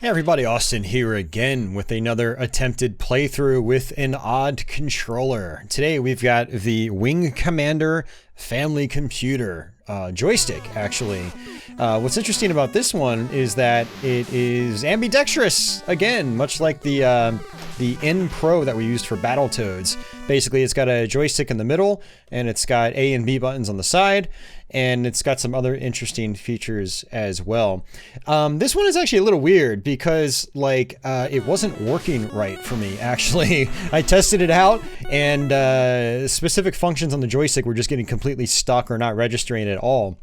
Hey everybody, Austin here again with another attempted playthrough with an odd controller. Today we've got the Wing Commander family computer joystick, actually. What's interesting about this one is that it is ambidextrous, again, much like the N Pro that we used for Battletoads. Basically, it's got a joystick in the middle, and it's got A and B buttons on the side, and it's got some other interesting features as well. This one is actually a little weird because, like, it wasn't working right for me, actually. I tested it out, and specific functions on the joystick were just getting completely stuck or not registering at all.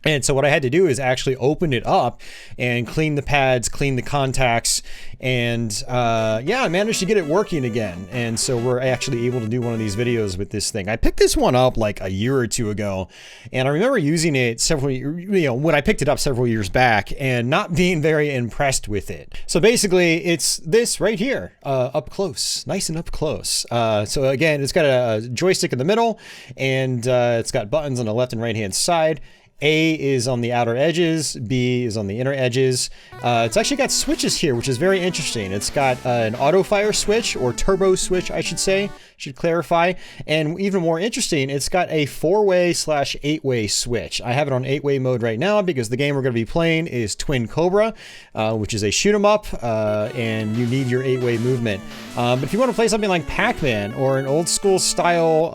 And so what I had to do is actually open it up and clean the pads, clean the contacts, and yeah, I managed to get it working again. And so we're actually able to do one of these videos with this thing. I picked this one up like a year or two ago, and I remember using it when I picked it up several years back and not being very impressed with it. So basically it's this right here, up close, nice and up close. So again, it's got a joystick in the middle, and it's got buttons on the left and right hand side. A is on the outer edges, B is on the inner edges. It's actually got switches here, which is very interesting. It's got an auto fire switch, or turbo switch, I should say, should clarify. And even more interesting, it's got a 4-way / 8-way switch. I have it on 8-way mode right now because the game we're going to be playing is Twin Cobra, which is a shoot 'em up, and you need your 8-way movement. But if you want to play something like Pac-Man or an old school style,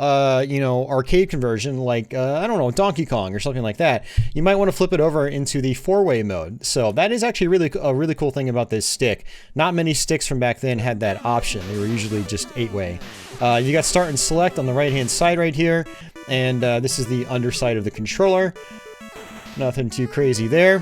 arcade conversion like, I don't know, Donkey Kong or something like that, you might want to flip it over into the 4-way mode. So that is actually a really cool thing about this stick. Not many sticks from back then had that option. They were usually just 8-way. You got start and select on the right hand side right here, and this is the underside of the controller. Nothing too crazy there.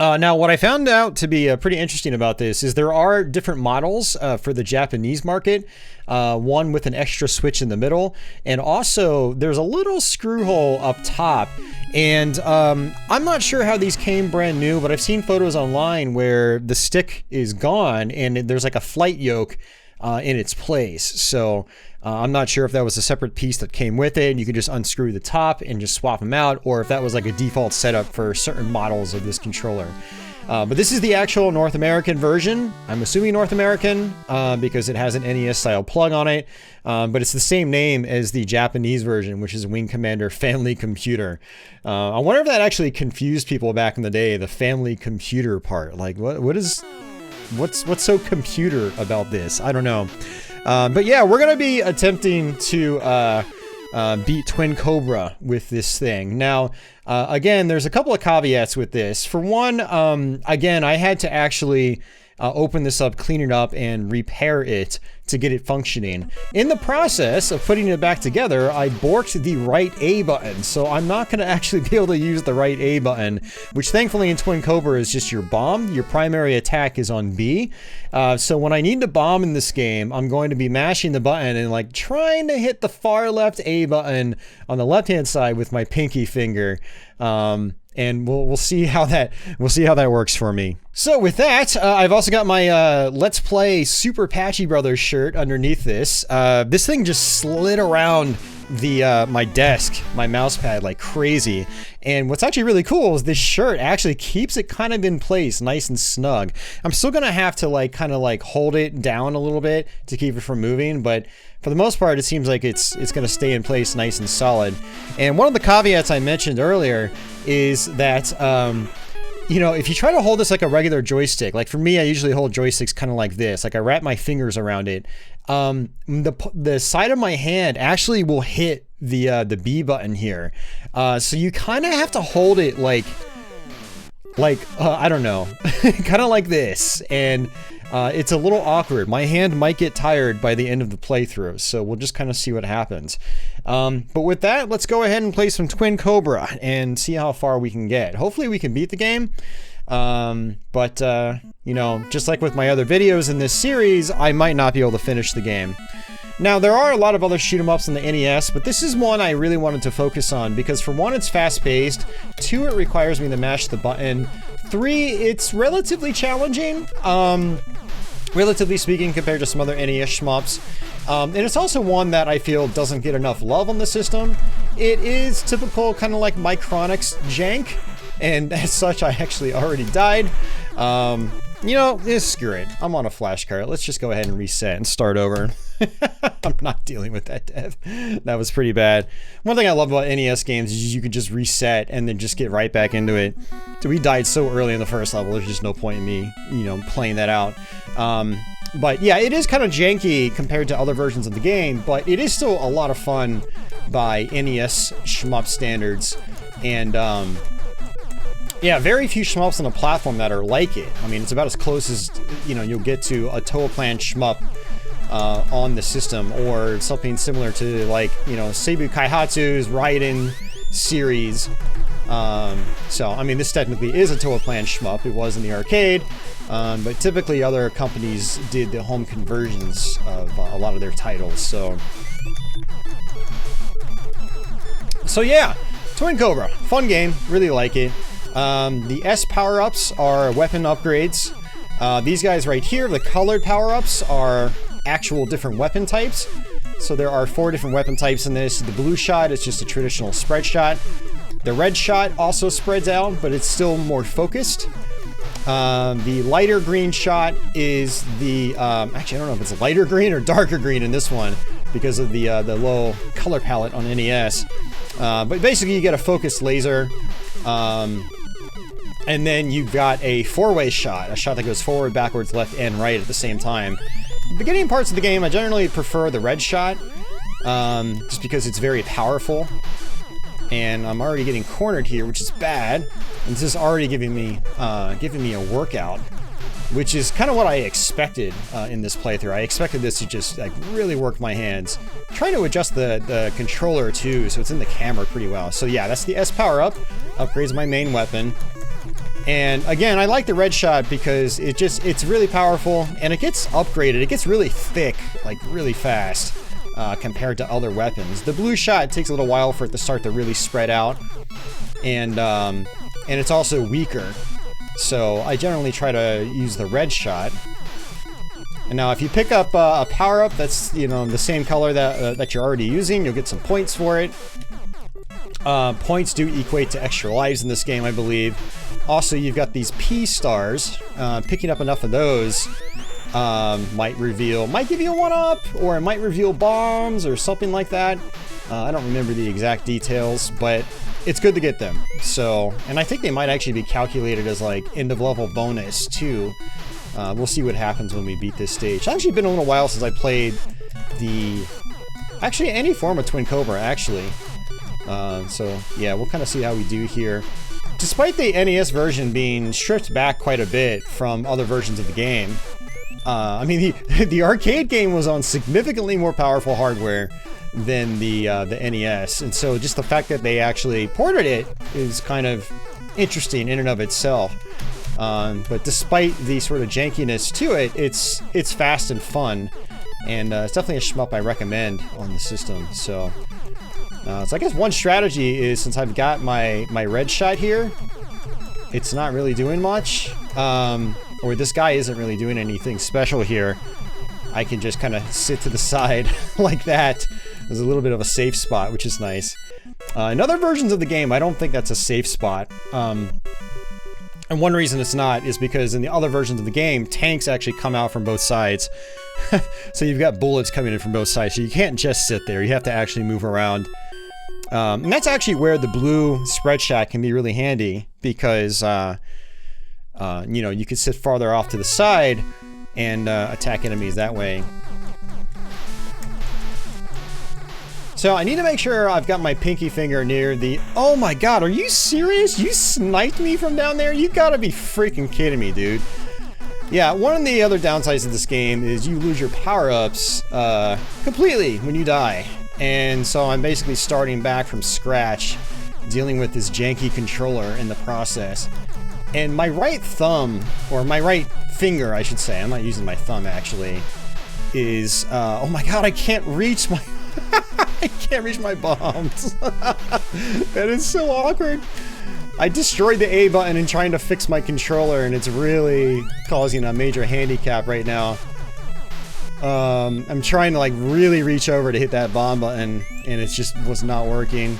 Now, what I found out to be pretty interesting about this is there are different models for the Japanese market, one with an extra switch in the middle, and also there's a little screw hole up top. And I'm not sure how these came brand new, but I've seen photos online where the stick is gone and there's like a flight yoke in its place. So I'm not sure if that was a separate piece that came with it and you could just unscrew the top and just swap them out, or if that was like a default setup for certain models of this controller. But this is the actual North American version. I'm assuming North American because it has an NES style plug on it, but it's the same name as the Japanese version, which is Wing Commander Family Computer. I wonder if that actually confused people back in the day, the family computer part. Like, what's so computer about this? I don't know. But yeah, we're gonna be attempting to beat Twin Cobra with this thing. Now, again, there's a couple of caveats with this. For one, again, I had to actually open this up, clean it up, and repair it to get it functioning. In the process of putting it back together, I borked the right A button, so I'm not going to actually be able to use the right A button, which thankfully in Twin Cobra is just your bomb. Your primary attack is on B. So when I need to bomb in this game, I'm going to be mashing the button and like trying to hit the far left A button on the left-hand side with my pinky finger. And we'll see how that works for me. So with that, I've also got my Let's Play Super Patchy Brothers shirt underneath this. This thing just slid around the my desk, my mouse pad, like crazy. And what's actually really cool is this shirt actually keeps it kind of in place, nice and snug. I'm still gonna have to kind of hold it down a little bit to keep it from moving, but for the most part, it seems like it's gonna stay in place nice and solid. And one of the caveats I mentioned earlier is that if you try to hold this like a regular joystick, like for me, I usually hold joysticks kind of like this, like I wrap my fingers around it. The side of my hand actually will hit the B button here. So you kind of have to hold it like I don't know, kind of like this. And it's a little awkward. My hand might get tired by the end of the playthrough, so we'll just kind of see what happens. But with that, let's go ahead and play some Twin Cobra and see how far we can get. Hopefully we can beat the game. Just like with my other videos in this series, I might not be able to finish the game. Now, there are a lot of other shoot-em-ups on the NES, but this is one I really wanted to focus on because, for one, it's fast-paced, 2, it requires me to mash the button, 3, it's relatively challenging, relatively speaking, compared to some other NES shmups, and it's also one that I feel doesn't get enough love on the system. It is typical kind of like Micronix jank, and as such, I actually already died. You know, screw it. I'm on a flash cart. Let's just go ahead and reset and start over. I'm not dealing with that death. That was pretty bad. One thing I love about NES games is you can just reset and then just get right back into it. So we died so early in the first level, there's just no point in me, you know, playing that out. But yeah, it is kind of janky compared to other versions of the game, but it is still a lot of fun by NES shmup standards. And yeah, very few shmups on the platform that are like it. I mean, it's about as close as, you know, you'll get to a Total Plan shmup on the system, or something similar to, like, you know, Seibu Kaihatsu's Raiden series. So, I mean, this technically is a Total Plan shmup. It was in the arcade, but typically other companies did the home conversions of a lot of their titles. So yeah, Twin Cobra, fun game, really like it. The S power-ups are weapon upgrades. These guys right here, the colored power-ups, are actual different weapon types. So there are 4 different weapon types in this. The blue shot is just a traditional spread shot. The red shot also spreads out, but it's still more focused. The lighter green shot is the... actually, I don't know if it's lighter green or darker green in this one, because of the low color palette on NES. But basically, you get a focused laser. And then you've got a 4-way shot, a shot that goes forward, backwards, left, and right at the same time. The beginning parts of the game, I generally prefer the red shot, just because it's very powerful. And I'm already getting cornered here, which is bad. And this is already giving me a workout, which is kind of what I expected in this playthrough. I expected this to just like really work my hands. I'm trying to adjust the controller too, so it's in the camera pretty well. So yeah, that's the S power up, upgrades my main weapon. And again, I like the red shot because it's really powerful, and it gets upgraded. It gets really thick, like really fast, compared to other weapons. The blue shot, it takes a little while for it to start to really spread out, and it's also weaker. So I generally try to use the red shot. And now if you pick up a power-up that's, you know, the same color that you're already using, you'll get some points for it. Points do equate to extra lives in this game, I believe. Also, you've got these P stars. Picking up enough of those might give you a 1-up, or it might reveal bombs or something like that. I don't remember the exact details, but it's good to get them. So, and I think they might actually be calculated as like end of level bonus too. We'll see what happens when we beat this stage. It's actually been a little while since I played actually any form of Twin Cobra, actually. So yeah, we'll kind of see how we do here. Despite the NES version being stripped back quite a bit from other versions of the game, I mean, the arcade game was on significantly more powerful hardware than the NES, and so just the fact that they actually ported it is kind of interesting in and of itself. But despite the sort of jankiness to it, it's fast and fun, and it's definitely a shmup I recommend on the system. So I guess one strategy is, since I've got my red shot here, it's not really doing much, or this guy isn't really doing anything special here. I can just kind of sit to the side like that. There's a little bit of a safe spot, which is nice. In other versions of the game, I don't think that's a safe spot. And one reason it's not is because in the other versions of the game, tanks actually come out from both sides. So you've got bullets coming in from both sides, so you can't just sit there. You have to actually move around. And that's actually where the blue spread shot can be really handy, because you know, you could sit farther off to the side and attack enemies that way. So I need to make sure I've got my pinky finger near the... Oh my god, are you serious? You sniped me from down there? You gotta be freaking kidding me, dude. Yeah, one of the other downsides of this game is you lose your power-ups completely when you die. And so I'm basically starting back from scratch, dealing with this janky controller in the process. And my right thumb, or my right finger, I should say, I'm not using my thumb actually, is... oh my god, I can't reach my... I can't reach my bombs. That is so awkward. I destroyed the A button in trying to fix my controller, and it's really causing a major handicap right now. I'm trying to like really reach over to hit that bomb button, and it just was not working.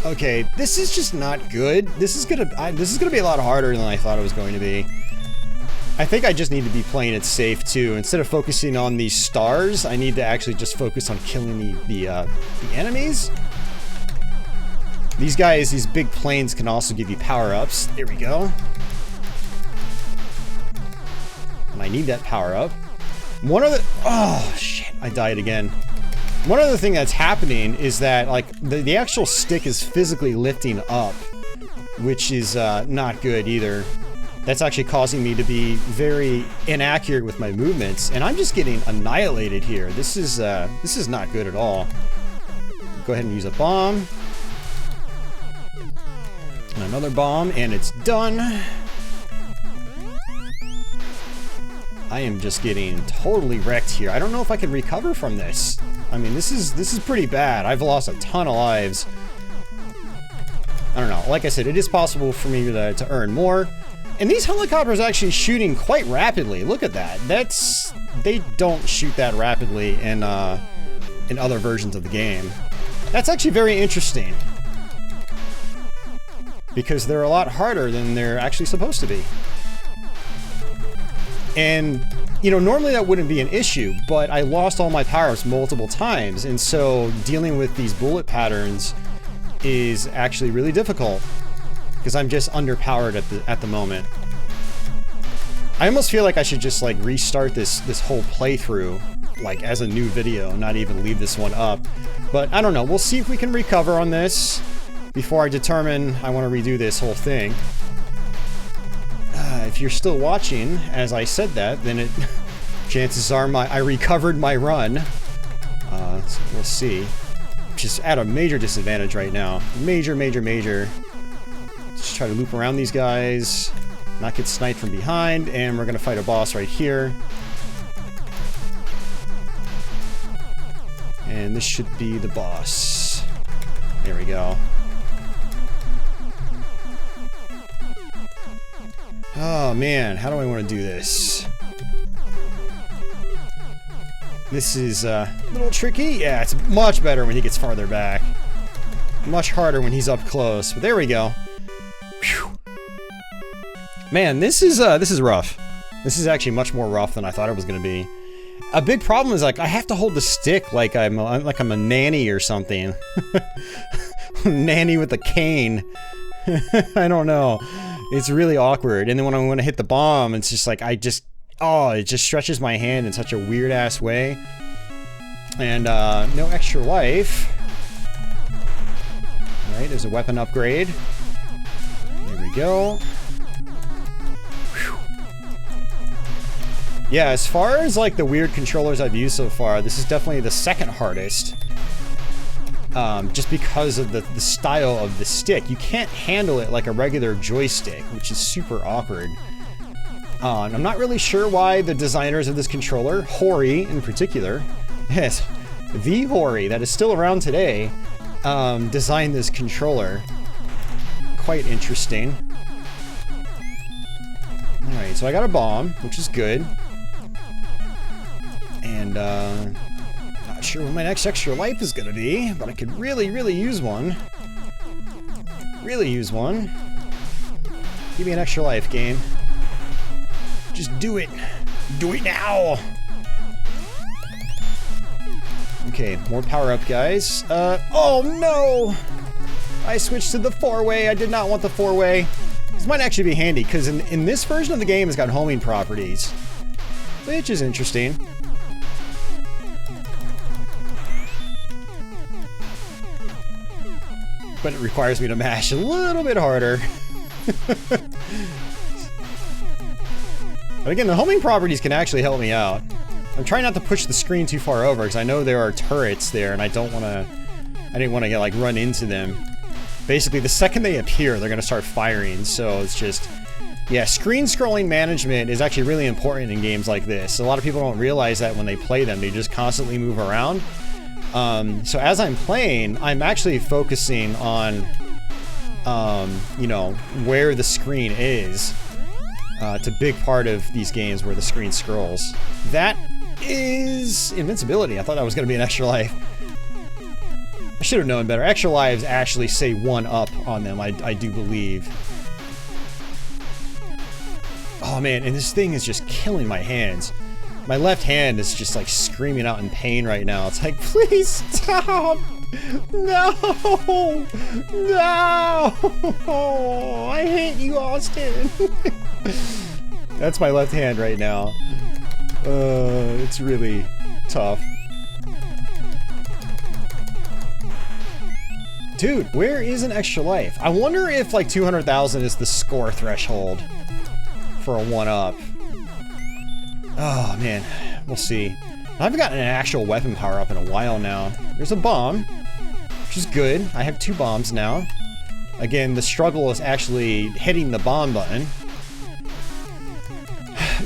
Okay, this is just not good. This is gonna be a lot harder than I thought it was going to be. I think I just need to be playing it safe too. Instead of focusing on these stars, I need to actually just focus on killing the enemies. These guys, these big planes can also give you power-ups. There we go. And I need that power-up. One of the... Oh, shit. I died again. One other thing that's happening is that, like, the actual stick is physically lifting up, which is not good either. That's actually causing me to be very inaccurate with my movements, and I'm just getting annihilated here. This is not good at all. Go ahead and use a bomb. Another bomb, and it's done. I am just getting totally wrecked here. I don't know if I can recover from this. I mean, this is pretty bad. I've lost a ton of lives. I don't know. Like I said, it is possible for me to earn more. And these helicopters are actually shooting quite rapidly. Look at that. They don't shoot that rapidly in other versions of the game. That's actually very interesting, because they're a lot harder than they're actually supposed to be. And, you know, normally that wouldn't be an issue, but I lost all my power-ups multiple times, and so dealing with these bullet patterns is actually really difficult, because I'm just underpowered at the moment. I almost feel like I should just, like, restart this whole playthrough, like, as a new video, not even leave this one up. But I don't know, we'll see if we can recover on this before I determine I want to redo this whole thing. If you're still watching, as I said that, then chances are I recovered my run. So we'll see. Just at a major disadvantage right now. Major. Just try to loop around these guys, not get sniped from behind, and we're gonna fight a boss right here. And this should be the boss. There we go. Oh man, how do I want to do this? This is a little tricky. Yeah, it's much better when he gets farther back. Much harder when he's up close, but there we go. Whew. Man, this is rough. This is actually much more rough than I thought it was going to be. A big problem is, like, I have to hold the stick like I'm a nanny or something. Nanny with a cane. I don't know. It's really awkward. And then when I want to hit the bomb, it's just like, it just stretches my hand in such a weird ass way. And no extra life. Alright, there's a weapon upgrade. There we go. Whew. Yeah, as far as like the weird controllers I've used so far, this is definitely the second hardest. Just because of the style of the stick. You can't handle it like a regular joystick, which is super awkward. I'm not really sure why the designers of this controller, Hori in particular, yes, the Hori that is still around today, designed this controller. Quite interesting. Alright, so I got a bomb, which is good. And, not sure when my next extra life is gonna be, but I could really use one. Really use one. Give me an extra life, game. Just do it. Do it now! Okay, more power up, guys. Oh no! I switched to the 4-way. I did not want the 4-way. This might actually be handy, because in this version of the game, it's got homing properties, which is interesting. But it requires me to mash a little bit harder. But again, the homing properties can actually help me out. I'm trying not to push the screen too far over, because I know there are turrets there, and I didn't want to like run into them. Basically, the second they appear, they're going to start firing, so it's just... Yeah, screen scrolling management is actually really important in games like this. A lot of people don't realize that when they play them, they just constantly move around. So as I'm playing, I'm actually focusing on, you know, where the screen is. It's a big part of these games where the screen scrolls. That is invincibility. I thought that was going to be an extra life. I should have known better. Extra lives actually say 1 up on them, I do believe. Oh man, and this thing is just killing my hands. My left hand is just like screaming out in pain right now. It's like, please stop! No! No! I hate you, Austin! That's my left hand right now. It's really tough. Dude, where is an extra life? I wonder if like 200,000 is the score threshold for a 1-up. Oh man, we'll see. I haven't gotten an actual weapon power up in a while now. There's a bomb, which is good. I have 2 bombs now. Again, the struggle is actually hitting the bomb button.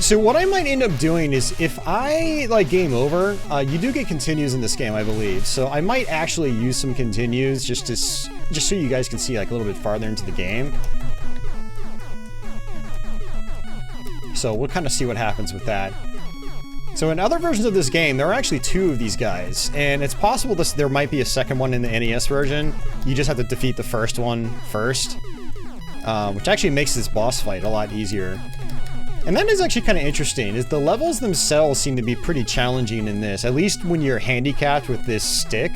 So what I might end up doing is, if I like game over, you do get continues in this game, I believe. So I might actually use some continues just so you guys can see like a little bit farther into the game. So we'll kind of see what happens with that. So in other versions of this game, there are actually 2 of these guys, and it's possible there might be a second one in the NES version. You just have to defeat the first one first, which actually makes this boss fight a lot easier. And that is actually kind of interesting, is the levels themselves seem to be pretty challenging in this, at least when you're handicapped with this stick.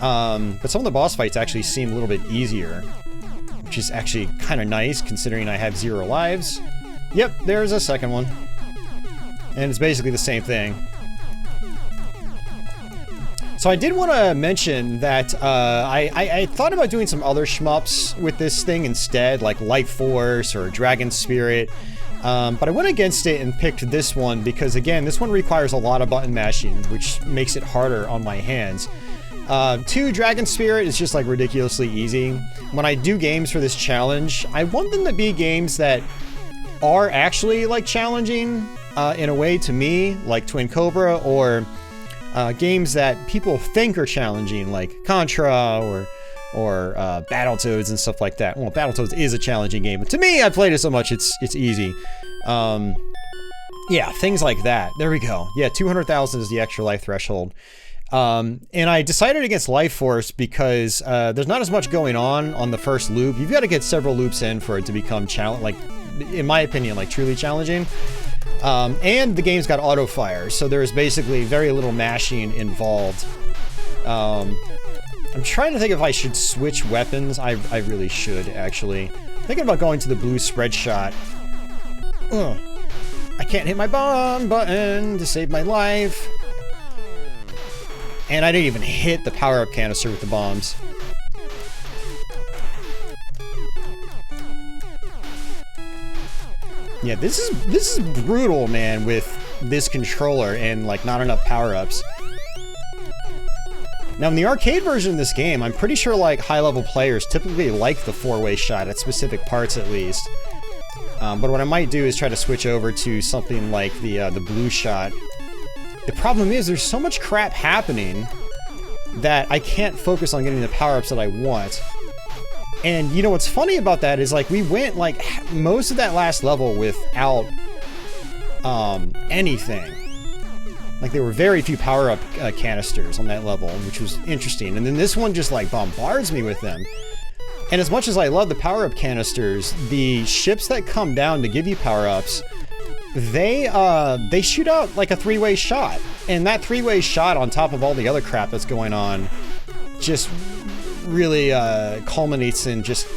But some of the boss fights actually seem a little bit easier, which is actually kind of nice considering I have 0 lives. Yep, there's a second one. And it's basically the same thing. So I did want to mention that I thought about doing some other shmups with this thing instead, like Life Force or Dragon Spirit. But I went against it and picked this one because, again, this one requires a lot of button mashing, which makes it harder on my hands. 2, Dragon Spirit is just like ridiculously easy. When I do games for this challenge, I want them to be games that are actually like challenging in a way to me, like Twin Cobra, or games that people think are challenging, like Contra or Battletoads and stuff like that. Well, Battletoads is a challenging game, but to me, I played it so much it's easy. Yeah, things like that. There we go. Yeah, 200,000 is the extra life threshold. And I decided against Life Force because there's not as much going on the first loop. You've got to get several loops in for it to become like, in my opinion, like truly challenging. And the game's got auto fire, so there's basically very little mashing involved. I'm trying to think if I should switch weapons. I really should, actually. I'm thinking about going to the blue spread shot. Ugh. I can't hit my bomb button to save my life. And I didn't even hit the power-up canister with the bombs. Yeah, this is brutal, man, with this controller and like not enough power-ups. Now, in the arcade version of this game, I'm pretty sure like high-level players typically like the 4-way shot at specific parts, at least. But what I might do is try to switch over to something like the blue shot. The problem is there's so much crap happening that I can't focus on getting the power-ups that I want. And you know what's funny about that is like we went like most of that last level without anything. Like there were very few power-up canisters on that level, which was interesting. And then this one just like bombards me with them. And as much as I love the power-up canisters, the ships that come down to give you power-ups, they shoot out like a 3-way shot. And that 3-way shot on top of all the other crap that's going on just really culminates in just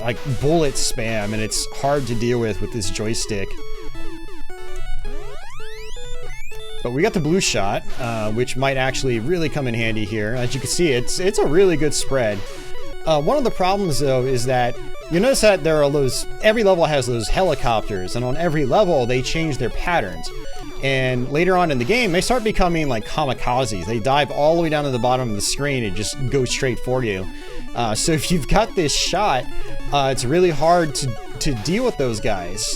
like bullet spam, and it's hard to deal with this joystick. But we got the blue shot, which might actually really come in handy here. As you can see, it's a really good spread. One of the problems though is that you notice that there are every level has those helicopters, and on every level they change their patterns. And later on in the game, they start becoming like kamikazes. They dive all the way down to the bottom of the screen and just go straight for you. So if you've got this shot, it's really hard to deal with those guys.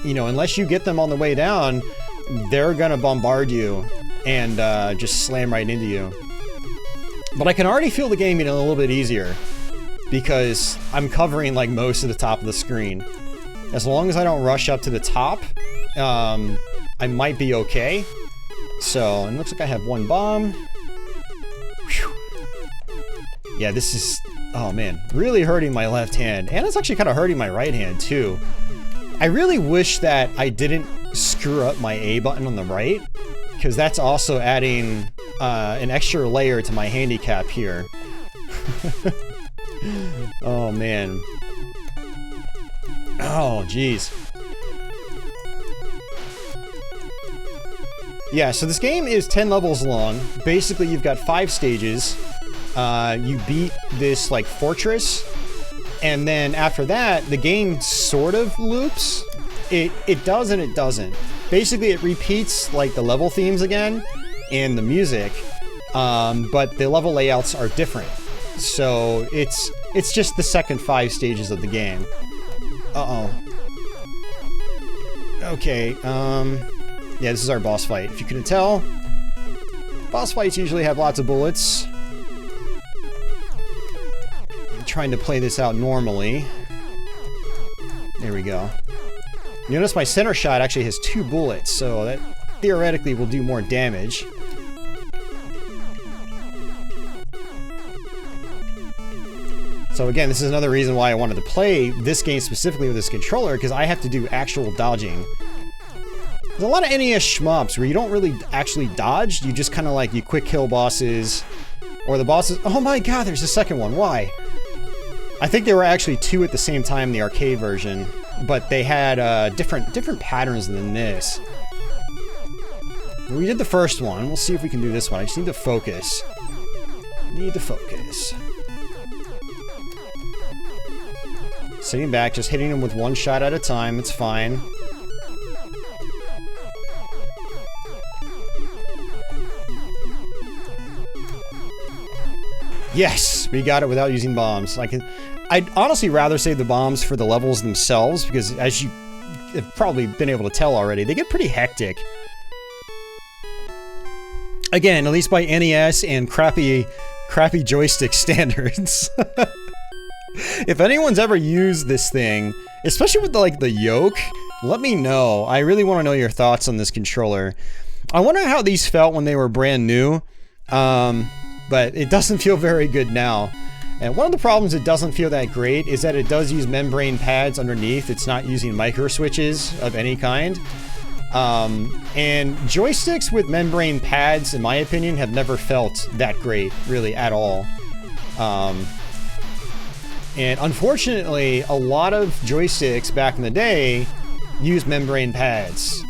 You know, unless you get them on the way down, they're gonna bombard you and just slam right into you. But I can already feel the game getting a little bit easier because I'm covering like most of the top of the screen. As long as I don't rush up to the top, I might be okay. So, and it looks like I have one bomb. Whew. Yeah, this is, oh man, really hurting my left hand. And it's actually kind of hurting my right hand too. I really wish that I didn't screw up my A button on the right, because that's also adding an extra layer to my handicap here. Oh man. Oh geez. Yeah, so this game is 10 levels long. Basically, you've got 5 stages. You beat this like fortress, and then after that, the game sort of loops. It does and it doesn't. Basically, it repeats like the level themes again and the music, but the level layouts are different. So it's just the second 5 stages of the game. Uh-oh. Okay, yeah, this is our boss fight. If you couldn't tell, boss fights usually have lots of bullets. I'm trying to play this out normally. There we go. Notice my center shot actually has 2 bullets, so that theoretically will do more damage. So again, this is another reason why I wanted to play this game specifically with this controller, because I have to do actual dodging. There's a lot of NES shmups where you don't really actually dodge, you just kind of like, you quick kill bosses, or the bosses— oh my god, there's a second one, why? I think there were actually 2 at the same time in the arcade version, but they had different patterns than this. We did the first one, we'll see if we can do this one. I just need to focus. Need to focus. Sitting back, just hitting him with 1 shot at a time, it's fine. Yes! We got it without using bombs. I'd honestly rather save the bombs for the levels themselves, because as you have probably been able to tell already, they get pretty hectic. Again, at least by NES and crappy joystick standards. If anyone's ever used this thing, especially with the yoke, let me know. I really want to know your thoughts on this controller. I wonder how these felt when they were brand new. But it doesn't feel very good now. And one of the problems it doesn't feel that great is that it does use membrane pads underneath. It's not using micro switches of any kind. And joysticks with membrane pads, in my opinion, have never felt that great, really, at all. And unfortunately, a lot of joysticks back in the day use membrane pads,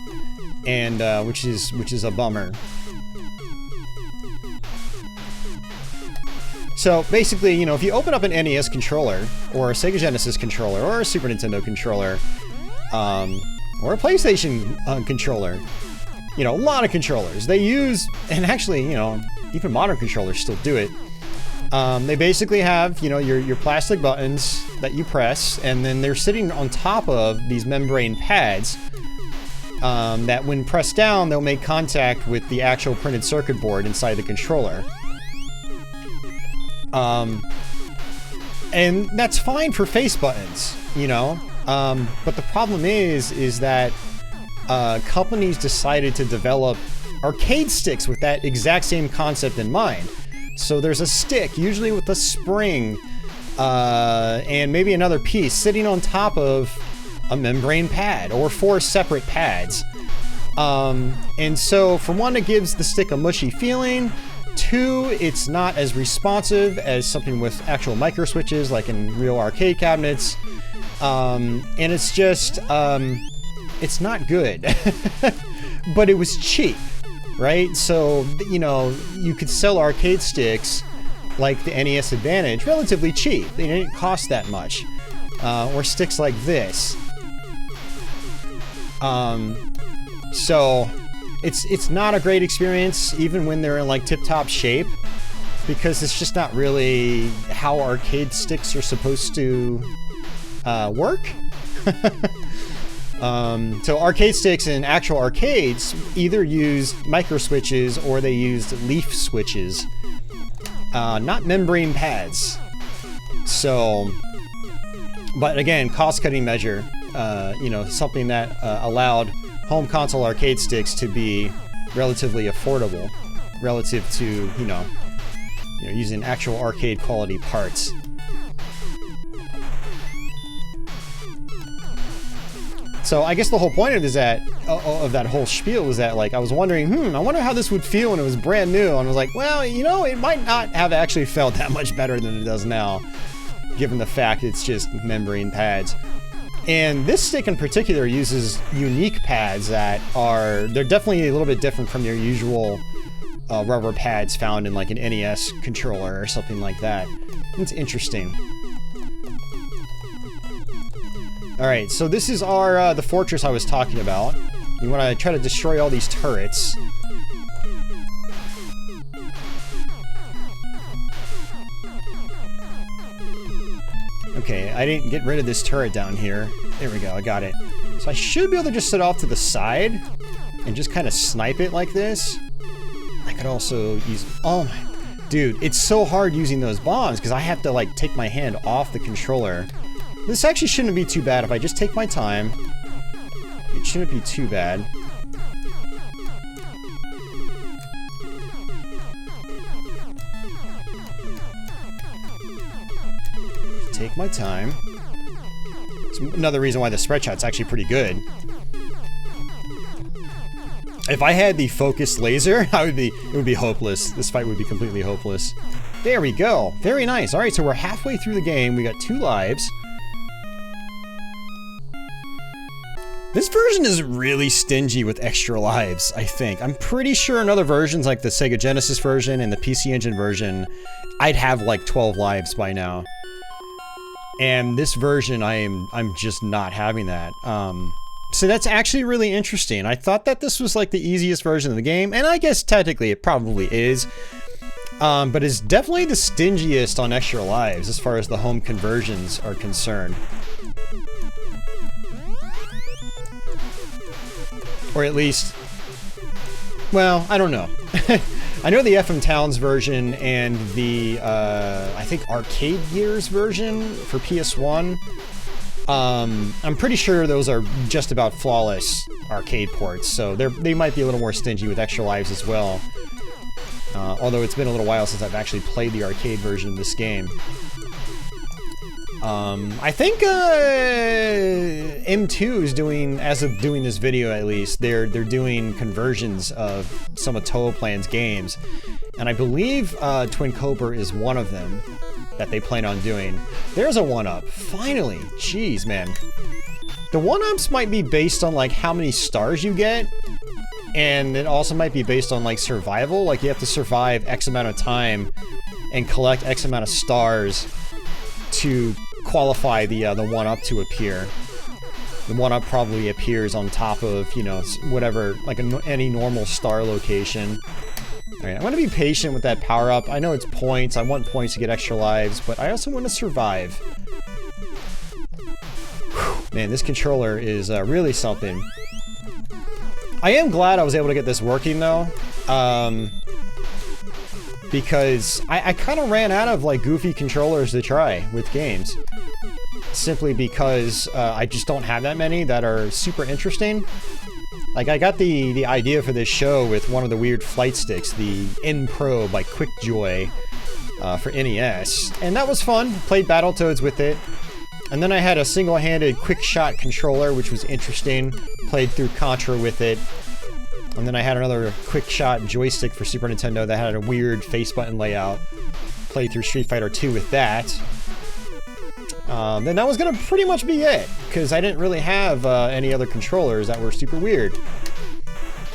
and which is a bummer. So basically, you know, if you open up an NES controller, or a Sega Genesis controller, or a Super Nintendo controller, or a PlayStation controller, you know, a lot of controllers, they use, and actually, you know, even modern controllers still do it. They basically have, you know, your plastic buttons that you press, and then they're sitting on top of these membrane pads that when pressed down, they'll make contact with the actual printed circuit board inside the controller. And that's fine for face buttons, you know, but the problem is that companies decided to develop arcade sticks with that exact same concept in mind. So there's a stick, usually with a spring, and maybe another piece sitting on top of a membrane pad, or 4 separate pads. And so, for one, it gives the stick a mushy feeling. 2, it's not as responsive as something with actual micro switches, like in real arcade cabinets. And it's just, it's not good. But it was cheap. Right? So, you know, you could sell arcade sticks like the NES Advantage relatively cheap. They didn't cost that much. Or sticks like this. So, it's not a great experience, even when they're in like tip-top shape, because it's just not really how arcade sticks are supposed to work. So arcade sticks in actual arcades either used micro switches or they used leaf switches, not membrane pads. So, but again, cost-cutting measure, you know, something that allowed home console arcade sticks to be relatively affordable relative to, you know, using actual arcade quality parts. So I guess the whole point of is that of that whole spiel was that, like, I was wondering, I wonder how this would feel when it was brand new, and I was like, well, you know, it might not have actually felt that much better than it does now, given the fact it's just membrane pads. And this stick in particular uses unique pads that they're definitely a little bit different from your usual rubber pads found in like an NES controller or something like that. It's interesting. Alright, so this is our the fortress I was talking about. You want to try to destroy all these turrets. Okay, I didn't get rid of this turret down here. There we go, I got it. So I should be able to just sit off to the side and just kind of snipe it like this. I could also use... Oh my... Dude, it's so hard using those bombs because I have to, like, take my hand off the controller. This actually shouldn't be too bad if I just take my time. It shouldn't be too bad. Take my time. It's another reason why the spread shot's actually pretty good. If I had the focused laser, it would be hopeless. This fight would be completely hopeless. There we go. Very nice. All right, so we're halfway through the game. We got 2 lives. This version is really stingy with extra lives, I think. I'm pretty sure in other versions, like the Sega Genesis version and the PC Engine version, I'd have like 12 lives by now. And this version, I'm just not having that. So that's actually really interesting. I thought that this was like the easiest version of the game, and I guess technically it probably is. But it's definitely the stingiest on extra lives as far as the home conversions are concerned. Or at least, well, I don't know. I know the FM Towns version and the, I think Arcade Gears version for PS1. I'm pretty sure those are just about flawless arcade ports, so they might be a little more stingy with extra lives as well. Although it's been a little while since I've actually played the arcade version of this game. I think M2 is doing, as of doing this video at least, they're doing conversions of some of Toaplan's games, and I believe Twin Cobra is one of them that they plan on doing. There's a 1-up, finally. Jeez, man. The 1-ups might be based on like how many stars you get, and it also might be based on like survival, like you have to survive X amount of time and collect X amount of stars to qualify the 1-up to appear. The 1-up probably appears on top of, you know, whatever, like any normal star location. Alright, I'm gonna be patient with that power-up. I know it's points, I want points to get extra lives, but I also want to survive. Whew, man, this controller is really something. I am glad I was able to get this working, though. Because I kind of ran out of like goofy controllers to try with games, simply because I just don't have that many that are super interesting. Like I got the idea for this show with one of the weird flight sticks, the N Pro by QuickJoy for NES, and that was fun. Played Battletoads with it, and then I had a single-handed quick shot controller, which was interesting. Played through Contra with it. And then I had another quick shot joystick for Super Nintendo that had a weird face button layout. Played through Street Fighter 2 with that. Then that was gonna pretty much be it, because I didn't really have any other controllers that were super weird.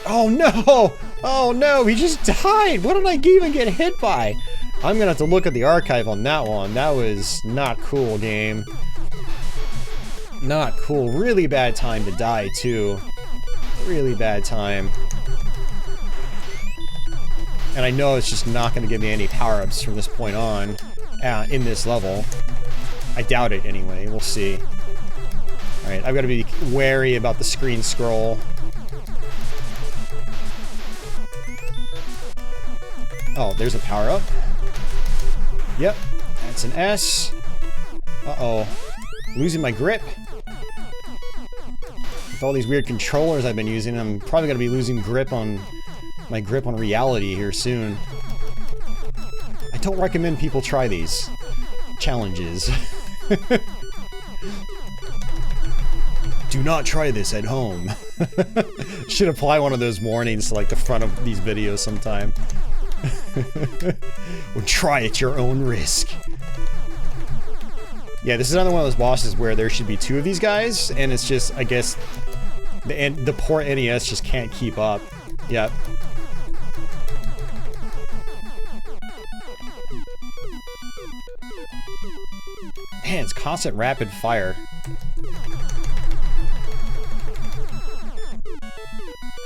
Oh no! Oh no, he just died! What did I even get hit by? I'm gonna have to look at the archive on that one. That was not cool, game. Not cool. Really bad time to die, too. Really bad time. And I know it's just not going to give me any power-ups from this point on in this level. I doubt it anyway. We'll see. Alright, I've got to be wary about the screen scroll. Oh, there's a power-up. Yep, that's an S. Uh-oh. Losing my grip. With all these weird controllers I've been using, I'm probably going to be losing my grip on reality here soon. I don't recommend people try these Do not try this at home. Should apply one of those warnings to like the front of these videos sometime. Well, try at your own risk. Yeah, this is another one of those bosses where there should be 2 of these guys, and it's just, I guess, the poor NES just can't keep up. Yep. Man, it's constant rapid fire.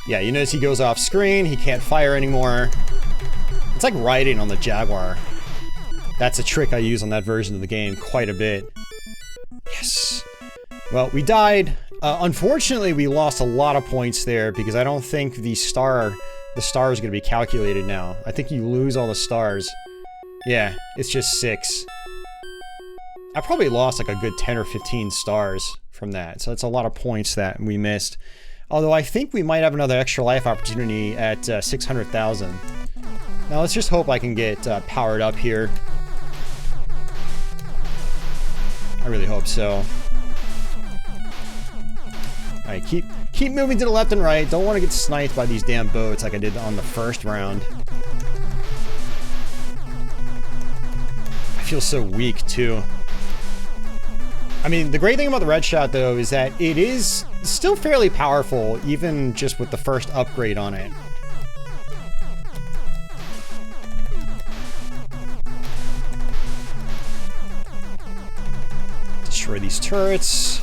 Yeah, you notice he goes off screen, he can't fire anymore. It's like riding on the Jaguar. That's a trick I use on that version of the game quite a bit. Yes. Well, we died. Unfortunately, we lost a lot of points there because I don't think the star is going to be calculated now. I think you lose all the stars. Yeah, it's just 6. I probably lost like a good 10 or 15 stars from that, so that's a lot of points that we missed. Although I think we might have another extra life opportunity at 600,000. Now let's just hope I can get powered up here. I really hope so. Alright, keep moving to the left and right. Don't want to get sniped by these damn boats like I did on the first round. I feel so weak too. I mean, the great thing about the red shot though is that it is still fairly powerful even just with the first upgrade on it. Destroy these turrets.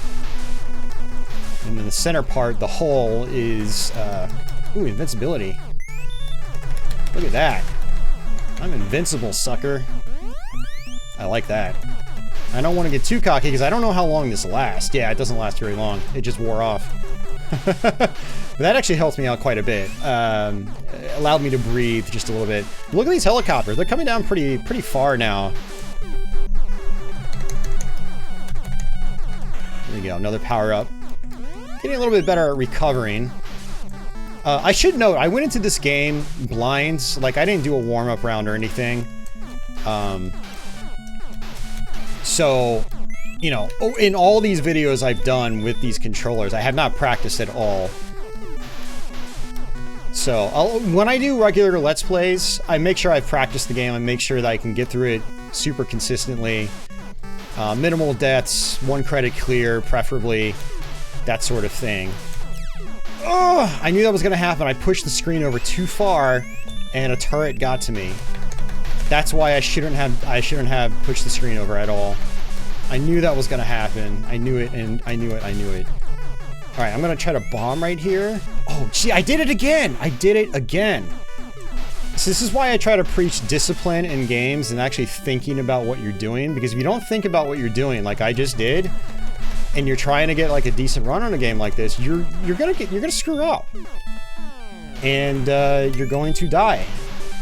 And then the center part, the hull, is, ooh, invincibility. Look at that. I'm invincible, sucker. I like that. I don't want to get too cocky because I don't know how long this lasts. Yeah, it doesn't last very long. It just wore off. But that actually helped me out quite a bit. Allowed me to breathe just a little bit. Look at these helicopters. They're coming down pretty far now. There we go, another power up. Getting a little bit better at recovering. I should note, I went into this game blind. Like, I didn't do a warm-up round or anything. So, you know, in all these videos I've done with these controllers, I have not practiced at all. So, when I do regular Let's Plays, I make sure I've practiced the game. I make sure that I can get through it super consistently. Minimal deaths, 1 credit clear, preferably. That sort of thing. Oh, I knew that was going to happen. I pushed the screen over too far, and a turret got to me. That's why I shouldn't have pushed the screen over at all. I knew that was going to happen. I knew it, and I knew it. All right, I'm going to try to bomb right here. Oh, gee, I did it again. I did it again. So this is why I try to preach discipline in games and actually thinking about what you're doing, because if you don't think about what you're doing, like I just did, and you're trying to get like a decent run on a game like this, you're gonna screw up, and you're going to die.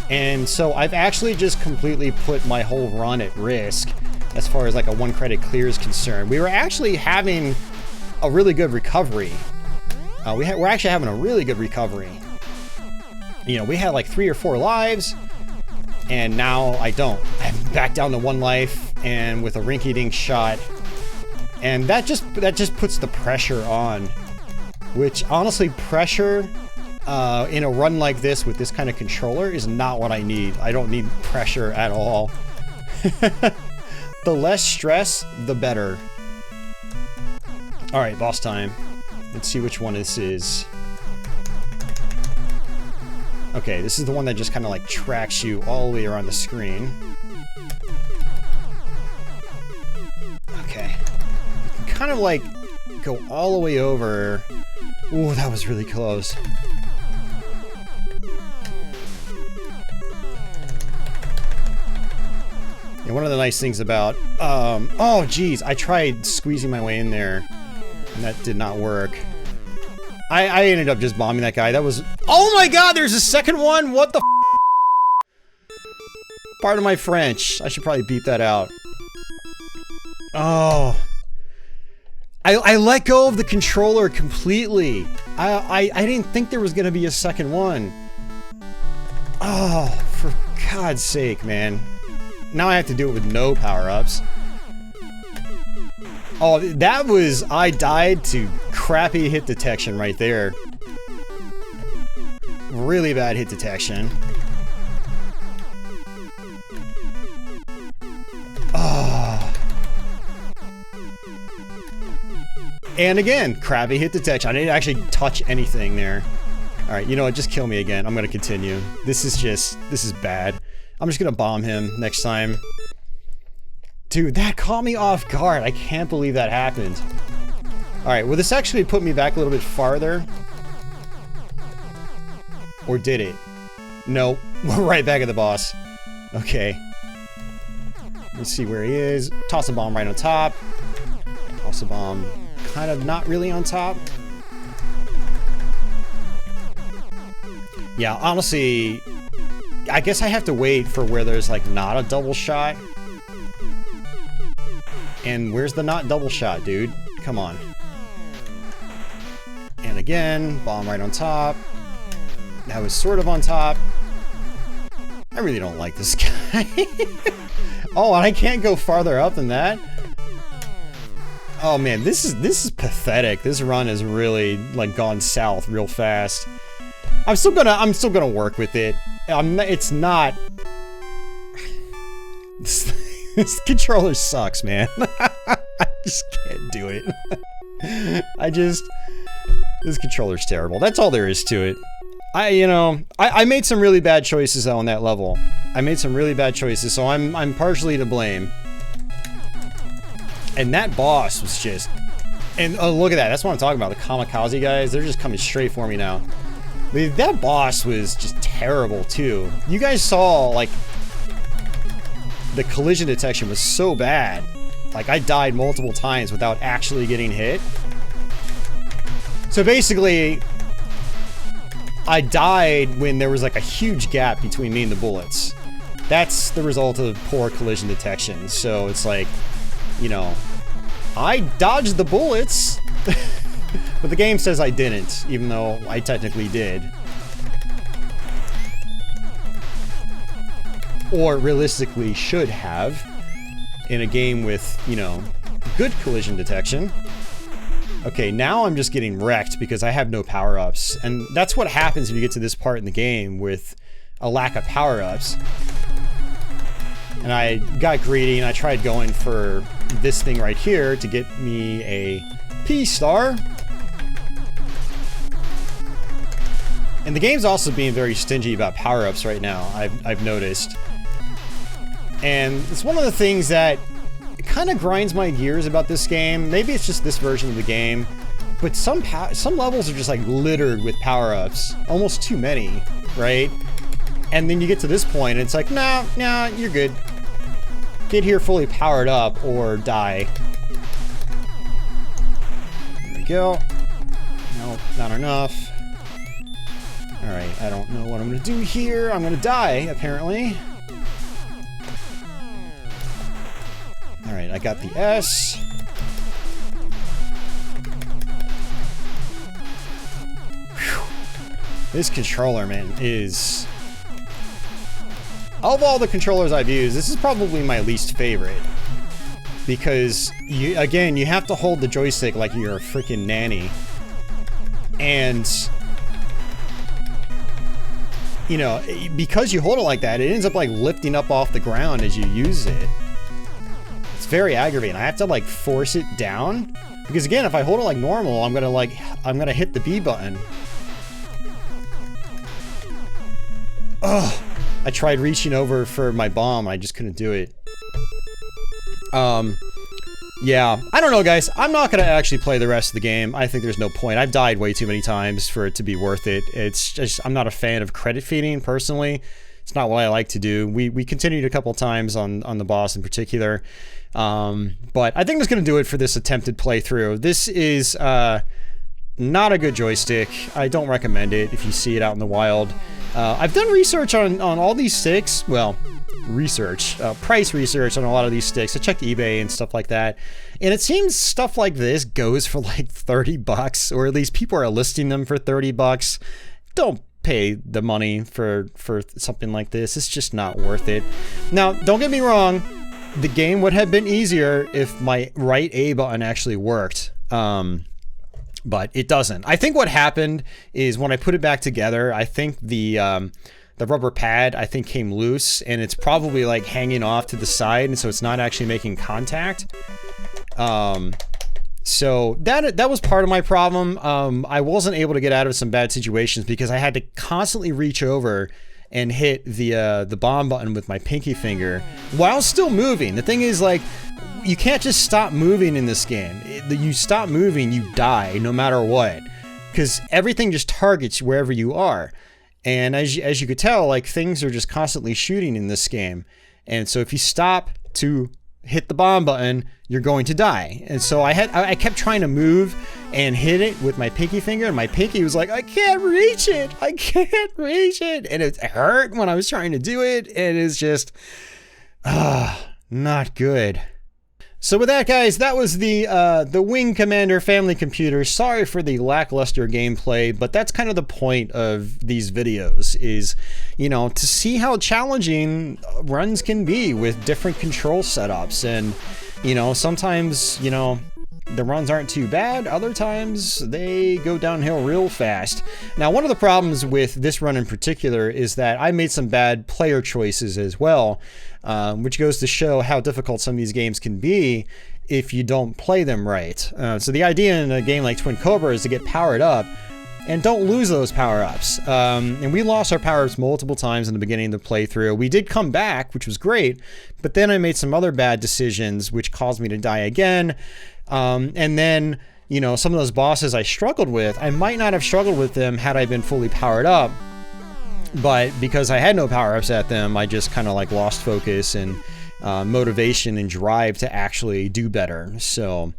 And so I've actually just completely put my whole run at risk as far as like a 1 credit clear is concerned. We were actually having a really good recovery. We're actually having a really good recovery. You know, we had like 3 or 4 lives, and now I don't. I'm back down to 1 life, and with a rinky-dink shot. And that just puts the pressure on, which honestly, pressure in a run like this with this kind of controller is not what I need. I don't need pressure at all. The less stress, the better. All right, boss time. Let's see which one this is. Okay, this is the one that just kind of like tracks you all the way around the screen. Okay. Kind of like go all the way over. Ooh, that was really close. And one of the nice things about oh geez, I tried squeezing my way in there and that did not work. I ended up just bombing that guy. That was, oh my god, there's a second one. What the f? Pardon my French. I should probably beep that out. Oh, I let go of the controller completely. I didn't think there was gonna be a second one. Oh, for God's sake, man. Now I have to do it with no power-ups. Oh, that was... I died to crappy hit detection right there. Really bad hit detection. Oh. And again, crappy hit detection. I didn't actually touch anything there. Alright, you know what? Just kill me again. I'm gonna continue. This is bad. I'm just gonna bomb him next time. Dude, that caught me off guard. I can't believe that happened. Alright, will this actually put me back a little bit farther? Or did it? No, we're right back at the boss. Okay. Let's see where he is. Toss a bomb right on top. Toss a bomb kind of not really on top. Yeah, honestly, I guess I have to wait for where there's like not a double shot. And where's the not double shot, dude? Come on. And again, bomb right on top. That was sort of on top. I really don't like this guy. Oh, and I can't go farther up than that? Oh man, this is pathetic. This run has really like gone south real fast. I'm still gonna work with it. It's not... This controller sucks, man. I just can't do it. This controller's terrible. That's all there is to it. I made some really bad choices though on that level. I made some really bad choices, so I'm partially to blame. And that boss was just... And oh, look at that. That's what I'm talking about. The kamikaze guys, they're just coming straight for me now. That boss was just terrible too. You guys saw, like, the collision detection was so bad. Like, I died multiple times without actually getting hit. So basically, I died when there was like a huge gap between me and the bullets. That's the result of poor collision detection. So it's like, you know, I dodged the bullets, but the game says I didn't, even though I technically did. Or realistically should have in a game with, you know, good collision detection. Okay, now I'm just getting wrecked because I have no power-ups. And that's what happens if you get to this part in the game with a lack of power-ups. And I got greedy and I tried going for this thing right here to get me a P-star. And the game's also being very stingy about power-ups right now, I've noticed. And it's one of the things that kind of grinds my gears about this game. Maybe it's just this version of the game, but some levels are just like littered with power-ups. Almost too many, right? And then you get to this point and it's like, nah, you're good. Get here fully powered up or die. There we go. Nope, not enough. Alright, I don't know what I'm gonna do here. I'm gonna die, apparently. Alright, I got the S. Whew. This controller, man, is... Of all the controllers I've used, this is probably my least favorite. Because, you have to hold the joystick like you're a freaking nanny. And... you know, because you hold it like that, it ends up like lifting up off the ground as you use it. It's very aggravating. I have to like force it down because again, if I hold it like normal, I'm gonna hit the B button. Ugh. I tried reaching over for my bomb. I just couldn't do it. Yeah, I don't know, guys. I'm not gonna actually play the rest of the game. I think there's no point. I've died way too many times for it to be worth it. It's just, I'm not a fan of credit feeding, personally. It's not what I like to do. We continued a couple times on the boss in particular. But I think that's gonna do it for this attempted playthrough. This is, not a good joystick. I don't recommend it if you see it out in the wild. I've done research on all these sticks. Well, price research on a lot of these sticks. I checked eBay and stuff like that. And it seems stuff like this goes for like 30 bucks, or at least people are listing them for 30 bucks. Don't pay the money for something like this. It's just not worth it. Now, don't get me wrong. the game would have been easier if my right A button actually worked. But it doesn't. I think what happened is when I put it back together, I think the rubber pad, I think, came loose, and it's probably like hanging off to the side, and so it's not actually making contact. So that was part of my problem. I wasn't able to get out of some bad situations because I had to constantly reach over and hit the bomb button with my pinky finger while still moving. The thing is, like, you can't just stop moving in this game. You stop moving, you die no matter what, because everything just targets wherever you are. And as you could tell, like, things are just constantly shooting in this game. And so if you stop to hit the bomb button, you're going to die. And so I kept trying to move and hit it with my pinky finger, and my pinky was like, I can't reach it. I can't reach it. And it hurt when I was trying to do it. And it's just, not good. So with that, guys, that was the Wing Commander family computer. Sorry for the lackluster gameplay, but that's kind of the point of these videos, is, you know, to see how challenging runs can be with different control setups. And, you know, sometimes, you know, the runs aren't too bad. Other times they go downhill real fast. Now, one of the problems with this run in particular is that I made some bad player choices as well, which goes to show how difficult some of these games can be if you don't play them right. So the idea in a game like Twin Cobra is to get powered up and don't lose those power-ups. And we lost our power-ups multiple times in the beginning of the playthrough. We did come back, which was great, but then I made some other bad decisions which caused me to die again. And then, you know, some of those bosses I struggled with, I might not have struggled with them had I been fully powered up, but because I had no power-ups at them, I just kind of like lost focus and motivation and drive to actually do better. So,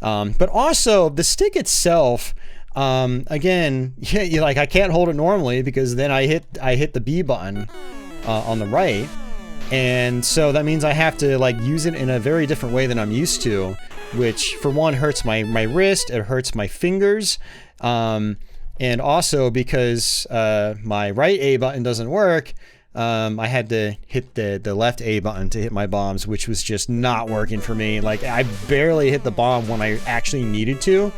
but also the stick itself, again, yeah, like I can't hold it normally because then I hit the B button on the right, and so that means I have to like use it in a very different way than I'm used to, which for one hurts my wrist, it hurts my fingers, and also because my right A button doesn't work, I had to hit the left A button to hit my bombs, which was just not working for me. Like, I barely hit the bomb when I actually needed to.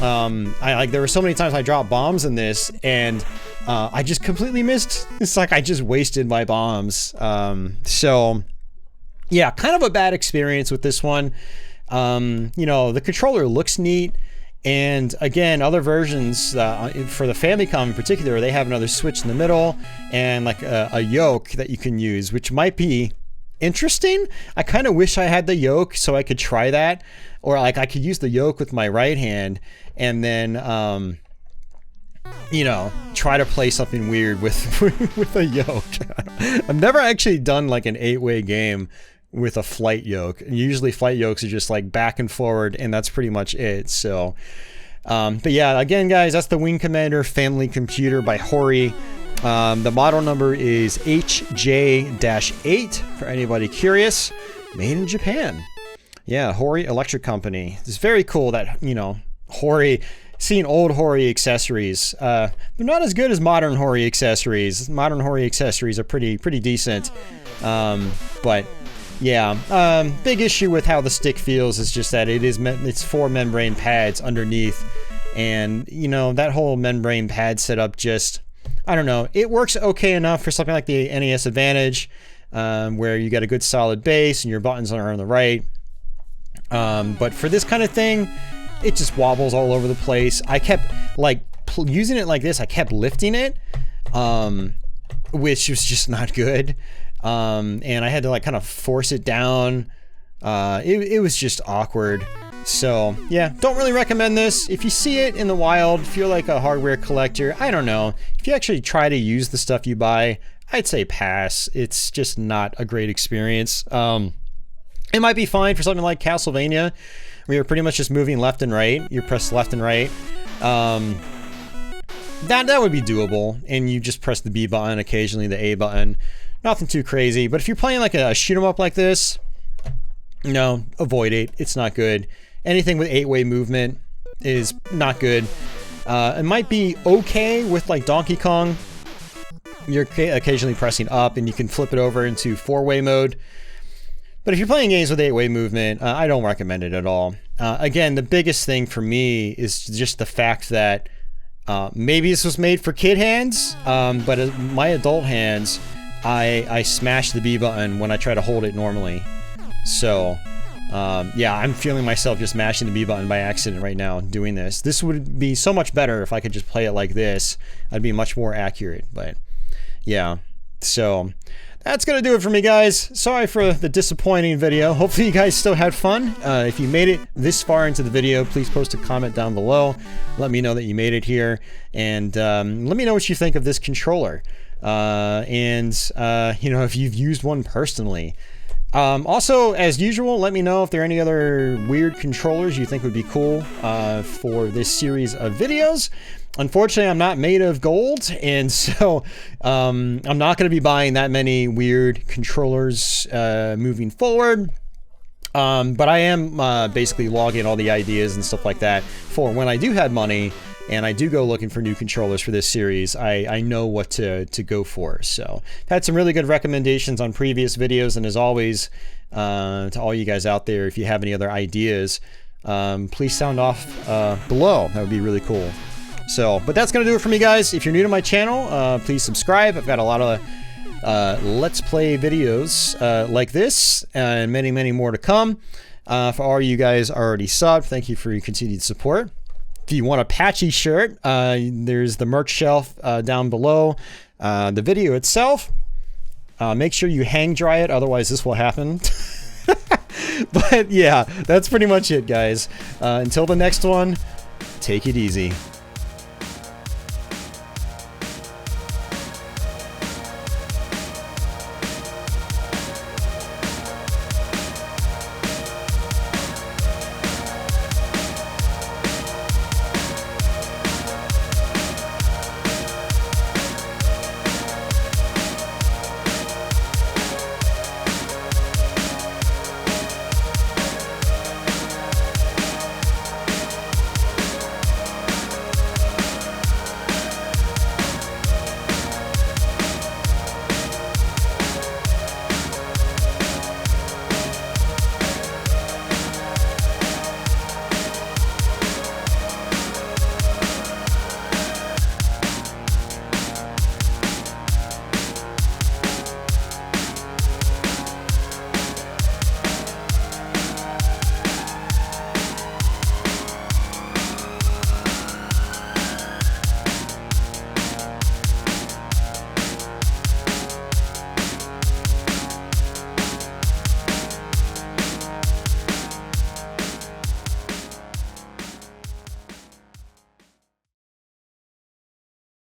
There were so many times I dropped bombs in this, and I just completely missed. It's like I just wasted my bombs. So yeah, kind of a bad experience with this one. You know, the controller looks neat, and again, other versions for the Famicom in particular, they have another switch in the middle and like a yoke that you can use, which might be interesting. I kind of wish I had the yoke so I could try that, or like I could use the yoke with my right hand and then you know, try to play something weird with with a yoke. I've never actually done like an 8-way game with a flight yoke. Usually flight yokes are just like back and forward, and that's pretty much it. So but yeah, again, guys, that's the Wing Commander family computer by Hori. The model number is HJ-8 for anybody curious. Made in Japan. Yeah, Hori Electric Company. It's very cool that, you know, Hori, seeing old Hori accessories. They're not as good as modern Hori accessories. Modern Hori accessories are pretty decent. But yeah, big issue with how the stick feels is just that it's 4 membrane pads underneath, and you know, that whole membrane pad setup just, I don't know, it works okay enough for something like the NES Advantage, where you got a good solid base and your buttons are on the right. But for this kind of thing, it just wobbles all over the place. I kept like using it like this, I kept lifting it, which was just not good. And I had to like kind of force it down. It was just awkward. So yeah, don't really recommend this. If you see it in the wild, if you're like a hardware collector, I don't know, if you actually try to use the stuff you buy, I'd say pass. It's just not a great experience. It might be fine for something like Castlevania, where you're pretty much just moving left and right. You press left and right. That would be doable, and you just press the B button, occasionally the A button. Nothing too crazy. But if you're playing like a shoot 'em up like this, no, avoid it. It's not good. Anything with 8-way movement is not good. It might be okay with like Donkey Kong. You're occasionally pressing up, and you can flip it over into 4-way mode. But if you're playing games with 8-way movement, I don't recommend it at all. Again, the biggest thing for me is just the fact that maybe this was made for kid hands, but my adult hands, I smash the B button when I try to hold it normally. So, yeah, I'm feeling myself just mashing the B button by accident right now doing this. This would be so much better if I could just play it like this. I'd be much more accurate, but yeah. So, that's gonna do it for me, guys. Sorry for the disappointing video. Hopefully you guys still had fun. If you made it this far into the video, please post a comment down below. Let me know that you made it here, and let me know what you think of this controller. You know, if you've used one personally. Also, as usual, let me know if there are any other weird controllers you think would be cool for this series of videos. Unfortunately, I'm not made of gold, and so I'm not going to be buying that many weird controllers moving forward. But I am basically logging all the ideas and stuff like that for when I do have money and I do go looking for new controllers for this series. I know what to go for. So I've had some really good recommendations on previous videos, and as always, to all you guys out there, if you have any other ideas, please sound off below. That would be really cool. So, but that's going to do it for me, guys. If you're new to my channel, please subscribe. I've got a lot of Let's Play videos like this, and many, many more to come. For all you guys already subbed, thank you for your continued support. If you want a patchy shirt, there's the merch shelf down below the video itself. Make sure you hang dry it, otherwise this will happen. But yeah, that's pretty much it, guys. Until the next one, take it easy.